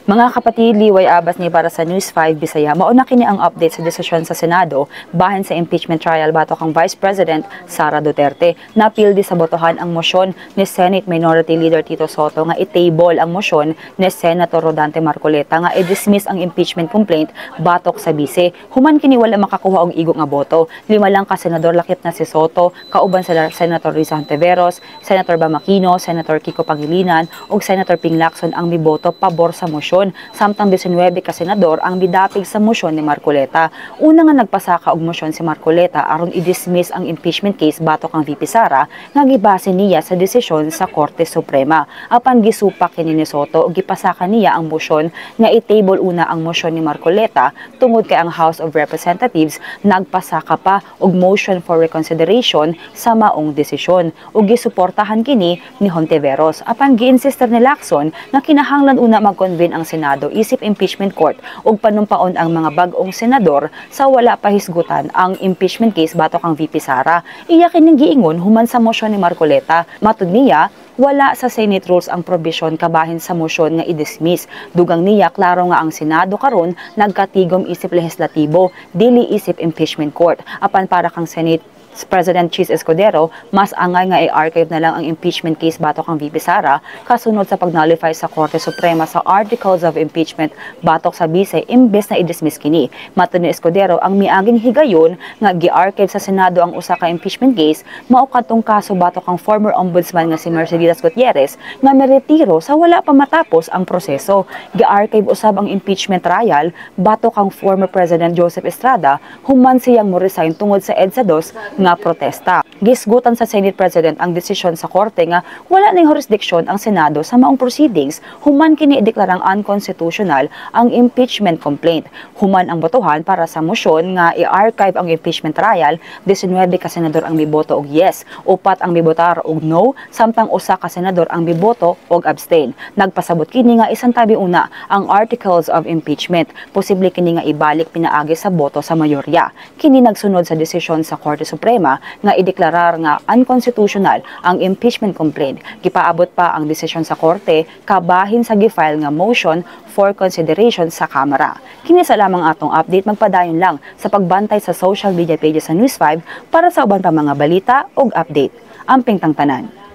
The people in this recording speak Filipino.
Mga kapatid, liway abas ni para sa News 5 Bisaya. Mauna kini ang update sa desisyon sa Senado bahin sa impeachment trial batok ang Vice President Sara Duterte. Napildi sa botohan ang mosyon ni Senate Minority Leader Tito Sotto nga i-table ang mosyon ni Senator Rodante Marcoleta nga i-dismiss ang impeachment complaint batok sa bise. Human kini wala makakuha og igo nga boto. 5 lang ka senador lakip na si Sotto, kauban sila Senator Risa Hontiveros, Senator Bamakino, Senator Kiko Pangilinan ug Senator Ping Lacson ang miboto pabor sa mosyon. Samtang 19 ka senador ang bidapig sa mosyon ni Marcoleta. Una nga nagpasaka og mosyon si Marcoleta aron i-dismiss ang impeachment case batok ang VP Sara nga gibase niya sa desisyon sa Korte Suprema. Apan gisupak kini ni Sotto og gipasaka niya ang mosyon nga i-table una ang mosyon ni Marcoleta tungod kay ang House of Representatives nagpasaka pa og motion for reconsideration sa maong desisyon ug gisuportahan kini ni Hontiveros. Apan giinsister ni Lacson nga kinahanglan una mag-convene ang Senado isip impeachment court ug panumpaon ang mga bag-ong senador sa wala pa hisgutan ang impeachment case batok ang VP Sara. Iya kining giingon human sa mosyon ni Marcoleta. Matud niya, wala sa Senate rules ang provision kabahin sa mosyon nga i-dismiss. Dugang niya klaro nga ang Senado karon nagkatigom isip lehislatibo dili isip impeachment court. Apan para kang Senate President Chis Escudero, mas angay nga i-archive na lang ang impeachment case batok ang VP Sara kasunod sa pag-nullify sa Korte Suprema sa Articles of Impeachment batok sa bise imbes na i-dismiss kini. Matud ni Escudero ang miaging higayon nga gi-archive sa Senado ang usa ka impeachment case mao kadtong kaso batok ang former ombudsman nga si Mercedes Gutierrez nga miretiro sa wala pa matapos ang proseso. Gi-archive usab ang impeachment trial batok ang former President Joseph Estrada human siyang mo-resign tungod sa EDSA 2 nga protesta. Gisgutan sa Senate President ang desisyon sa Korte nga wala ning jurisdiction ang Senado sa maong proceedings human kini ideklarang unconstitutional ang impeachment complaint. Human ang botohan para sa mosyon nga i-archive ang impeachment trial, 19 ka senador ang miboto og yes, 4 ang mibotar og no, samtang 1 ka senador ang miboto og abstain. Nagpasabot kini nga isang tabi una ang Articles of Impeachment. Posible kini nga ibalik pinaagi sa boto sa mayorya. Kini nagsunod sa desisyon sa Korte Suprema nga ideklarar nga unconstitutional ang impeachment complaint. Gipaabot pa ang desisyon sa korte kabahin sa gifile nga motion for consideration sa Kamara. Kini sa lamang atong update, magpadayon lang sa pagbantay sa social media pages sa News 5 para sa uban pa mga balita ug update. Amping tangtanan.